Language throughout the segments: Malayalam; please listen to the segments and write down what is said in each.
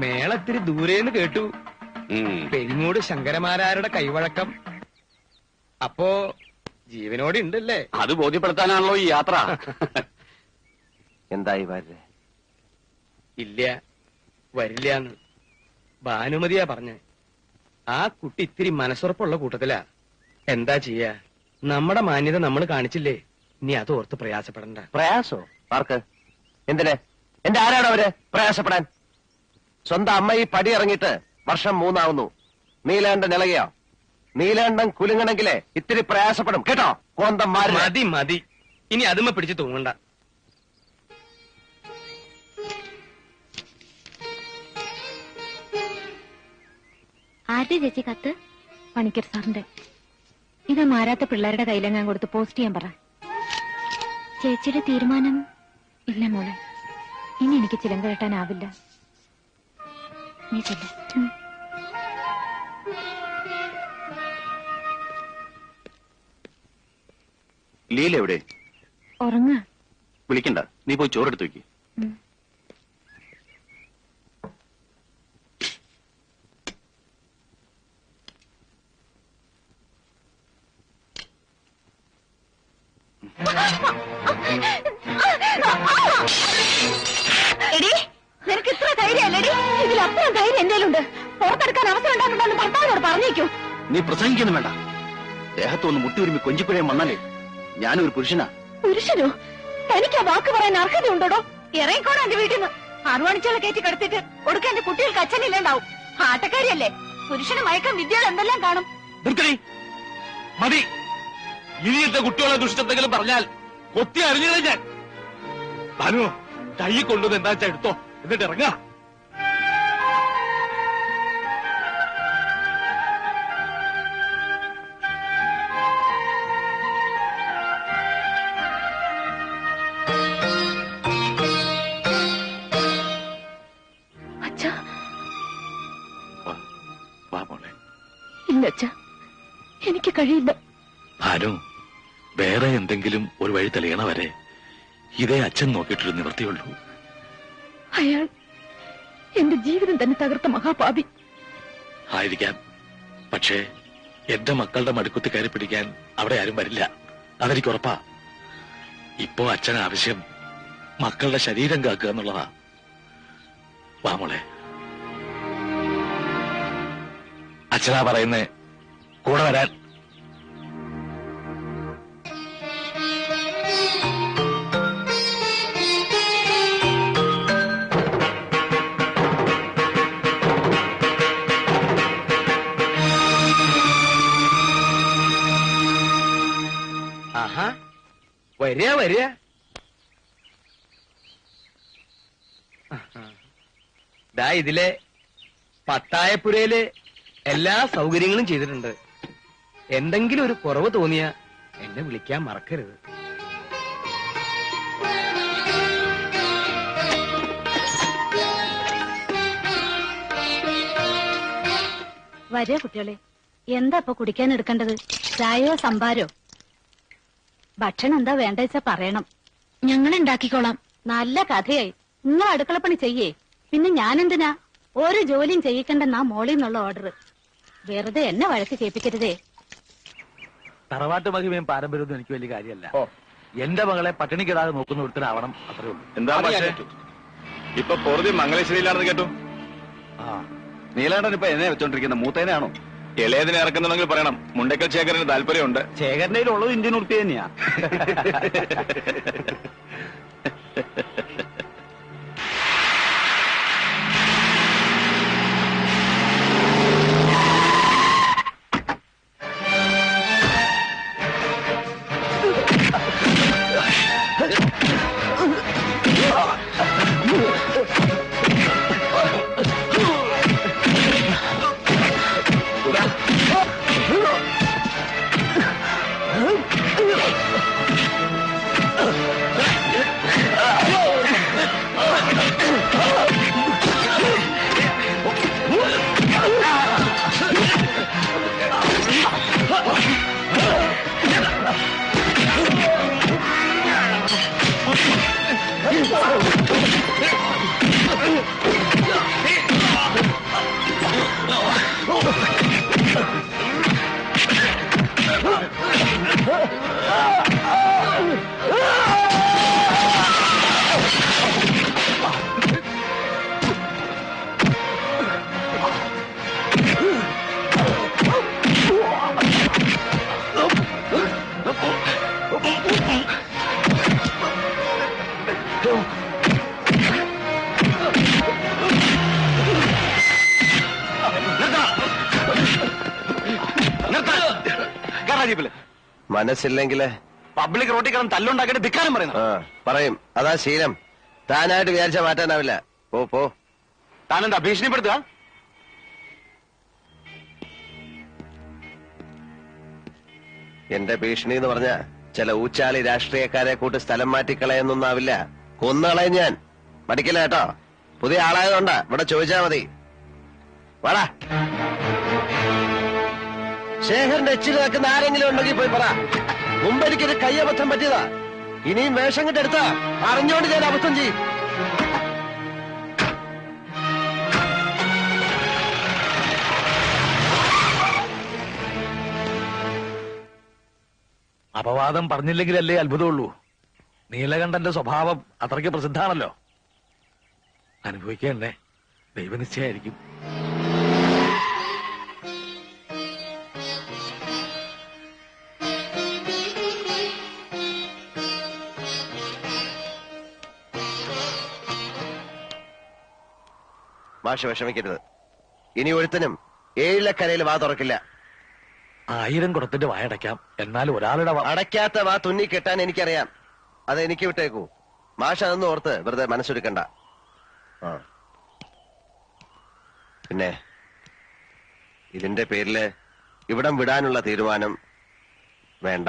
മേളത്തിരി ദൂരേന്ന് കേട്ടു. പെരിങ്ങോട് ശങ്കരമാരാരുടെ കൈവഴക്കം. അപ്പോ ജീവനോടെ ഉണ്ടല്ലേ? അത് ബോധ്യപ്പെടുത്താനാണല്ലോ ഈ യാത്ര. എന്തായി വരെ? ഇല്ല, വരില്ലാന്ന് ഭാനുമതിയാ പറഞ്ഞേ. ആ കുട്ടി ഇത്തിരി മനസ്സുറപ്പുള്ള കൂട്ടത്തിലാ. എന്താ ചെയ്യാ, നമ്മുടെ മാന്യത നമ്മൾ കാണിച്ചില്ലേ, ഇനി അത് ഓർത്ത് പ്രയാസപ്പെടണ്ട. പ്രയാസോ? ആർക്ക്? എന്തിന്? എന്റെ ആരാണ് അവര് പ്രയാസപ്പെടാൻ? സ്വന്തം അമ്മ ഈ പടി ഇറങ്ങിയിട്ട് വർഷം 3 നീലാണ്ടൻ ഇളകിയോ? നീലാണ്ടൻ കുലുങ്ങണെങ്കിലേ ഇത്തിരി പ്രയാസപ്പെടും കേട്ടോ. കോന്തന്മാര് മതി മതി, ഇനി അതുമ്മ പിടിച്ച് തൂങ്ങണ്ട. ആരുടെ ചേച്ചി കത്ത്? പണിക്കർ സാറിന്റെ. ഇത് മാരാത്ത പിള്ളേരുടെ കയ്യിലെങ്ങാൻ കൊടുത്ത് പോസ്റ്റ് ചെയ്യാൻ പറ. ചേച്ചിയുടെ തീരുമാനം? ഇല്ല മോളെ, ഇനി എനിക്ക് ചിലങ്ക കെട്ടാനാവില്ല. നീ ചെല്ല. ലീല എവിടെ? ഉറങ്ങ. വിളിക്കണ്ട, നീ പോയി ചോറെടുത്ത് വെക്ക്. എടി, നിനക്ക് ഇത്ര ധൈര്യമല്ലേടി? ഇതിലപ്പുറം ധൈര്യം എന്റെയിലുണ്ട്. പുറത്തെടുക്കാൻ അവസരം ഉണ്ടാക്കണ്ടെന്ന് ഭർത്താവിനോട് പറഞ്ഞേക്കൂ. നീ പ്രസംഗിക്കുന്നു വേണ്ട. ദേഹത്തൊന്ന് മുട്ടി ഒരുമി കൊഞ്ചിപ്പുഴയും വന്നാലേ ഞാനൊരു പുരുഷനാ. പുരുഷനോ? തനിക്ക് ആ വാക്ക് പറയാൻ അർഹതയുണ്ടോടോ? ഇറങ്ങിക്കോടാ എന്റെ വീട്ടിൽ നിന്ന്. അറുവാണിച്ചുള്ള കയറ്റി കിടത്തിട്ട് കൊടുക്കാൻ എന്റെ കുട്ടികൾക്ക് അച്ഛനില്ലാണ്ടാവും. ആട്ടക്കാരിയല്ലേ, പുരുഷന് മയക്കം വിദ്യകൾ എന്തെല്ലാം കാണും. മതി, ഇനിയത്തെ കുട്ടികളെ ദുഷ്ടത്തെങ്കിലും പറഞ്ഞാൽ കൊത്തി അറിഞ്ഞത് ഞാൻ. ഭാനു, കൈ കൊണ്ടുവന്ന് എന്താ വെച്ചാ എടുത്തോ, എന്നിട്ട് ഇറങ്ങാ. ഇല്ല അച്ഛാ, എനിക്ക് കഴിയില്ല. ഭാനു, വേറെ എന്തെങ്കിലും ഒരു വഴി തെളിയണ വരെ ഇതേ അച്ഛൻ നോക്കിയിട്ടൊരു നിവൃത്തിയുള്ളൂ. അയാൾ എന്റെ ജീവിതം തന്നെ തകർത്ത മഹാപാപി ആയിരിക്കാം. പക്ഷേ എന്റെ മക്കളുടെ മടുക്കുത്തി കയറി പിടിക്കാൻ അവിടെ ആരും വരില്ല, അതെനിക്ക് ഉറപ്പാ. ഇപ്പോ അച്ഛൻ ആവശ്യം മക്കളുടെ ശരീരം കാക്കുക എന്നുള്ളതാ. വാ മോളെ. അച്ഛനാ പറയുന്നേ, കൂടെ വരാൻ. ആഹാ, വരിക വരിക. ദാ ഇതിലെ പത്തായപ്പുരയില് എല്ലാ സൗകര്യങ്ങളും ചെയ്തിട്ടുണ്ട്. എന്തെങ്കിലും ഒരു കുറവ് തോന്നിയാ എന്നെ വിളിക്കാൻ മറക്കരുത്. വരിക കുട്ടികളെ. എന്താ ഇപ്പൊ കുടിക്കാൻ എടുക്കേണ്ടത്? ചായയോ സംഭാരോ? ഭക്ഷണം എന്താ വേണ്ട വെച്ചാ പറയണം, ഞങ്ങൾ ഉണ്ടാക്കിക്കോളാം. നല്ല കഥയായി. നിങ്ങൾ അടുക്കളപ്പണി ചെയ്യേ, പിന്നെ ഞാനെന്തിനാ? ഒരു ജോലിയും ചെയ്യിക്കണ്ടെന്നാ മോളിൽ നിന്നുള്ള ഓർഡർ. വെറുതെ എന്നെ വഴക്ക് കേൾപ്പിക്കരുതേ. തറവാട്ട് മഹിമയും പാരമ്പര്യമൊന്നും എനിക്ക് വലിയ കാര്യമല്ല. എന്റെ മകളെ പട്ടിണിക്കിടാതെ നോക്കുന്ന ഒരുത്തനാവണം, അത്രേ ഉള്ളൂ. എന്താ ഇപ്പൊ പൊറുതി മംഗളേശ്വരിയിലാണെന്ന് കേട്ടു. നീലാണ്ടൻ ഇപ്പൊ എന്നെ വെച്ചോണ്ടിരിക്കുന്ന മൂത്തേനാണോ? ഇളയതിനെ ഇറക്കുന്നുണ്ടെങ്കിൽ പറയണം. മുണ്ടക്കൽ ശേഖരന് താല്പര്യമുണ്ട്. ശേഖരനയിലുള്ളത് ഇന്ത്യൻ ഉറുപ്പിക തന്നെയാ. ജീപ്പില്. മനസ്സില്ലെങ്കില് പബ്ലിക് റോട്ടിൽ കിടന്ന് തല്ലുണ്ടാക്കിയിട്ട് ധിക്കാരം പറയുന്നു. പറയും. അതാ ശീലം. താനായിട്ട് വിചാരിച്ച മാറ്റാനാവില്ല. പോ. താനെന്താ ഭീഷണിപ്പെടുത്തുക? എന്റെ ഭീഷണി എന്ന് പറഞ്ഞ ചില ഊച്ചാളി രാഷ്ട്രീയക്കാരെ കൂട്ട് സ്ഥലം മാറ്റിക്കളയെന്നൊന്നാവില്ല. കൊന്നുകളയും ഞാൻ. മടിക്കില്ല കേട്ടോ. പുതിയ ആളായതുകൊണ്ടാ. ഇവിടെ ചോദിച്ചാ മതി. വാടാ. ശേഖറിന്റെ എച്ചിൽ വെക്കുന്ന ആരെങ്കിലും ഉണ്ടെങ്കിൽ പോയി പറ. മുമ്പ് എനിക്കൊരു കയ്യബദ്ധം പറ്റിയതാ. ഇനിയും വേഷം കിട്ടെടുത്താ അറിഞ്ഞോണ്ട് ഞാൻ അബദ്ധം ചെയ്യും. അപവാദം പറഞ്ഞില്ലെങ്കിലല്ലേ അത്ഭുതമുള്ളൂ. നീലകണ്ഠന്റെ സ്വഭാവം അത്രയ്ക്ക് പ്രസിദ്ധാണല്ലോ. അനുഭവിക്കണ്ടേ? ദൈവനിശ്ചയായിരിക്കും. മാഷ് വിഷമിക്കരുത്. ഇനി ഒരുത്തനും ഏഴിലക്കരയിൽ വാ തുറക്കില്ല. 1000 കുടത്തിന്റെ വായടയ്ക്കാം. എന്നാൽ ഒരാളുടെ അടയ്ക്കാത്ത വാ തുന്നി കെട്ടാൻ എനിക്കറിയാം. അത് എനിക്ക് വിട്ടേക്കൂ. മാഷ് അതൊന്നും ഓർത്ത് വെറുതെ മനസ്സൊരുക്കണ്ട. പിന്നെ ഇതിന്റെ പേരില് ഇവിടം വിടാനുള്ള തീരുമാനം വേണ്ട.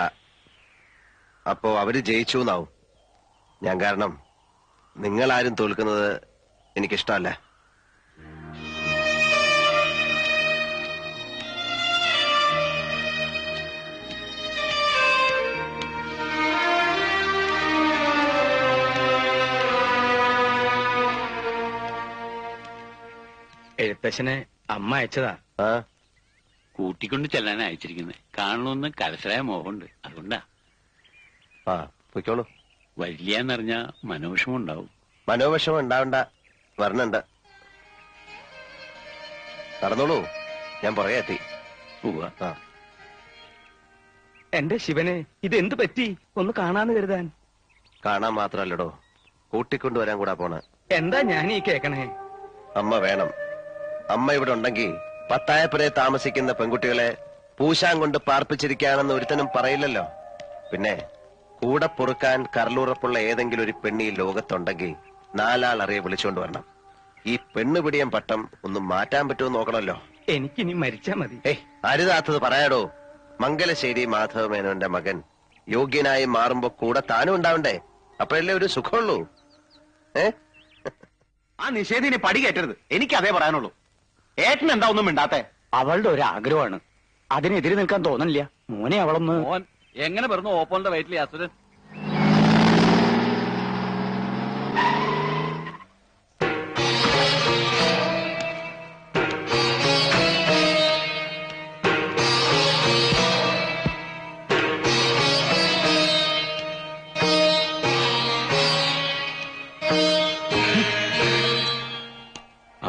അപ്പോ അവര് ജയിച്ചു എന്നാവും. ഞാൻ കാരണം നിങ്ങളാരും തോൽക്കുന്നത് എനിക്കിഷ്ടമല്ല. എഴുത്തച്ഛനെ അമ്മ അയച്ചതാ. കൂട്ടിക്കൊണ്ട് ചെല്ലാനാ അയച്ചിരിക്കുന്നത്. കാണണമെന്ന് കലശലായ മോഹമുണ്ട്. അതുകൊണ്ടാ. പൊയ്ക്കോളൂ. വരില്ലാന്നറിഞ്ഞാ മനോവിഷമം ഉണ്ടാവും. മനോവിഷമം ഉണ്ടാവണ്ട. വരണുണ്ട്. നടന്നോളൂ. ഞാൻ പുറകെ എത്തി. എന്റെ ശിവനെ, ഇതെന്ത് പറ്റി? ഒന്ന് കാണാന്ന് കരുതാൻ. കാണാൻ മാത്രല്ലടോ, കൂട്ടിക്കൊണ്ടുവരാൻ കൂടാ പോണ. എന്താ ഞാൻ ഈ കേക്കണേ? അമ്മ വേണം. അമ്മ ഇവിടെ ഉണ്ടെങ്കിൽ പത്തായപ്പുരയെ താമസിക്കുന്ന പെൺകുട്ടികളെ പൂശാൻ കൊണ്ട് പാർപ്പിച്ചിരിക്കുകയാണെന്ന് ഒരുത്തനും പറയില്ലല്ലോ. പിന്നെ കൂടെ പൊറുക്കാൻ കരളുറപ്പുള്ള ഏതെങ്കിലും ഒരു പെണ്ണി ലോകത്തുണ്ടെങ്കിൽ 4 ആൾ അറിയെ വിളിച്ചുകൊണ്ട് വരണം. ഈ പെണ്ണുപിടിയം പട്ടം ഒന്ന് മാറ്റാൻ പറ്റുമോ നോക്കണമല്ലോ. എനിക്കിനി മരിച്ചാ മതി. അരുതാത്തത് പറയാടോ. മംഗലശ്ശേരി മാധവമേനോന്റെ മകൻ യോഗ്യനായി മാറുമ്പോ കൂടെ താനും ഉണ്ടാവണ്ടേ? അപ്പോഴല്ലേ ഒരു സുഖമുള്ളൂ. ആ നിഷേധിനെ പടി കയറ്റരുത്. എനിക്ക് അതേ പറയാനുള്ളൂ. ഏട്ടൻ എന്താ ഒന്നും മിണ്ടാത്തെ? അവളുടെ ഒരു ആഗ്രഹമാണ്. അതിനെതിരെ നിൽക്കാൻ തോന്നില്ല. മോനെ അവളൊന്ന്. മോൻ എങ്ങനെ പറഞ്ഞു ഓപ്പോന്റെ വയറ്റിലെ അസുരൻ?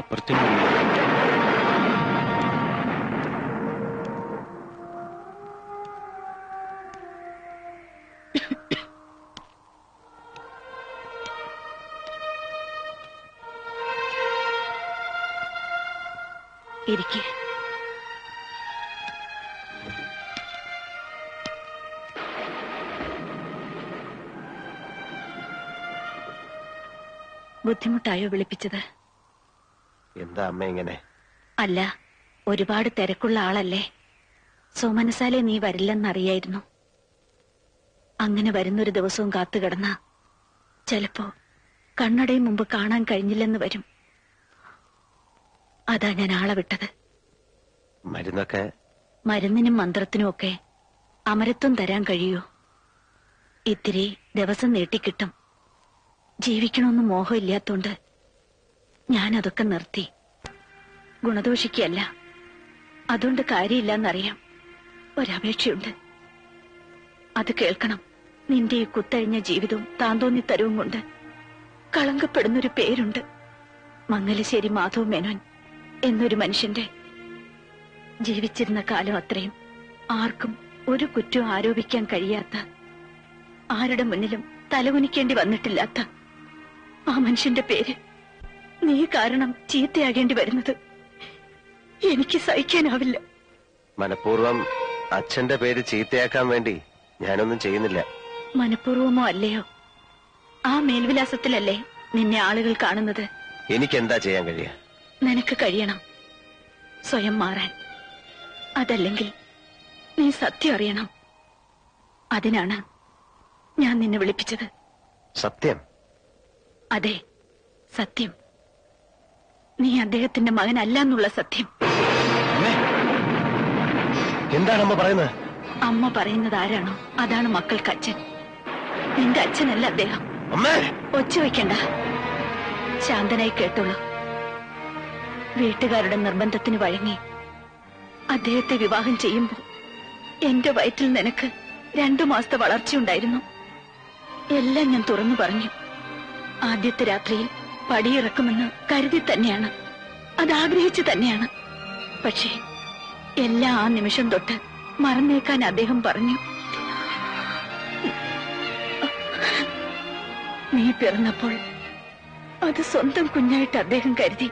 അപ്പുറത്തെ ഇരിക്കെ. ബുദ്ധിമുട്ടായോ വിളിപ്പിച്ചത്? എന്താ അമ്മ ഇങ്ങനെ? അല്ല, ഒരുപാട് തിരക്കുള്ള ആളല്ലേ. സോമനസാലെ നീ വരില്ലെന്നറിയായിരുന്നു. അങ്ങനെ വരുന്നൊരു ദിവസവും കാത്തുകിടന്ന ചിലപ്പോ കണ്ണടയും മുമ്പ് കാണാൻ കഴിഞ്ഞില്ലെന്ന് വരും. അതാ ഞാൻ ആളെ വിട്ടത്. മരുന്നൊക്കെ? മരുന്നിനും മന്ത്രത്തിനും ഒക്കെ അമരത്വം തരാൻ കഴിയൂ. ഇത്തിരി ദിവസം നീട്ടിക്കിട്ടും. ജീവിക്കണമെന്ന് മോഹമില്ലാത്തോണ്ട് ഞാനതൊക്കെ നിർത്തി. ഗുണദോഷിക്കല്ല, അതുകൊണ്ട് കാര്യമില്ലെന്നറിയാം. ഒരപേക്ഷയുണ്ട്. അത് കേൾക്കണം. നിന്റെ ഈ കുത്തഴിഞ്ഞ ജീവിതവും താന്തോന്നിത്തരവും കൊണ്ട് കളങ്കപ്പെടുന്നൊരു പേരുണ്ട്. മംഗലശ്ശേരി മാധവ മേനോൻ എന്നൊരു മനുഷ്യന്റെ. ജീവിച്ചിരുന്ന കാലം അത്രയും ആർക്കും ഒരു കുറ്റവും ആരോപിക്കാൻ കഴിയാത്ത, ആരുടെ മുന്നിലും തലകുനിക്കേണ്ടി വന്നിട്ടില്ലാത്ത ആ മനുഷ്യന്റെ പേര് നീ കാരണം ചീത്തയാകേണ്ടി വരുന്നത് എനിക്ക് സഹിക്കാനാവില്ല. മനഃപൂർവ്വം അച്ഛന്റെ പേര് ചീത്തയാക്കാൻ വേണ്ടി ഞാനൊന്നും ചെയ്യുന്നില്ല. മനഃപൂർവമോ അല്ലയോ, ആ മേൽവിലാസത്തിലല്ലേ നിന്നെ ആളുകൾ കാണുന്നത്. എനിക്കെന്താ ചെയ്യാൻ കഴിയുക? നിനക്ക് കഴിയണം സ്വയം മാറാൻ. അതല്ലെങ്കിൽ നീ സത്യം അറിയണം. അതിനാണ് ഞാൻ നിന്നെ വിളിപ്പിച്ചത്. സത്യം? അതെ, സത്യം. നീ അദ്ദേഹത്തിന്റെ മകനല്ല എന്നുള്ള സത്യം. എന്താണ് അമ്മ പറയുന്നത്? അമ്മ പറയുന്നത് ആരാണോ അതാണ് മക്കൾക്ക് അച്ഛൻ. നിന്റെ അച്ഛനല്ല അദ്ദേഹം. അമ്മേ, ഒച്ച വയ്ക്കണ്ട, ശാന്തനായി കേട്ടോളൂ. വീട്ടുകാരുടെ നിർബന്ധത്തിന് വഴങ്ങി അദ്ദേഹത്തെ വിവാഹം ചെയ്യുമ്പോൾ എന്റെ വയറ്റിൽ നിനക്ക് 2 മാസത്തെ വളർച്ചയുണ്ടായിരുന്നു. എല്ലാം ഞാൻ തുറന്നു പറഞ്ഞു. ആദ്യത്തെ രാത്രിയിൽ പടിയിറക്കുമെന്ന് കരുതി തന്നെയാണ്, അതാഗ്രഹിച്ചു തന്നെയാണ്. പക്ഷേ എല്ലാം ആ നിമിഷം തൊട്ട് മറന്നേക്കാൻ അദ്ദേഹം പറഞ്ഞു. നീ പിറന്നപ്പോൾ അത് സ്വന്തം കുഞ്ഞായിട്ട് അദ്ദേഹം കരുതി.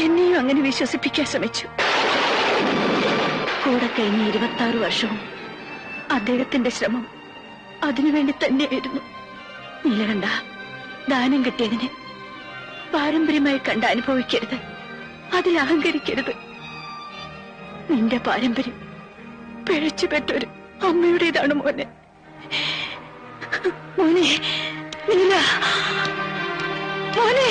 എന്നെയും അങ്ങനെ വിശ്വസിപ്പിക്കാൻ ശ്രമിച്ചു. കൂടെ കഴിഞ്ഞ 26 വർഷവും അദ്ദേഹത്തിന്റെ ശ്രമം അതിനുവേണ്ടി തന്നെയായിരുന്നു. നീലകണ്ഠ, ദാനം കിട്ടിയതിന് പാരമ്പര്യമായി കണ്ട് അനുഭവിക്കരുത്, അതിൽ അഹങ്കരിക്കരുത്. നിന്റെ പാരമ്പര്യം പിഴച്ചുപെട്ടൊരു അമ്മയുടേതാണ് മോനെ. മോനെ നീല, മോനെ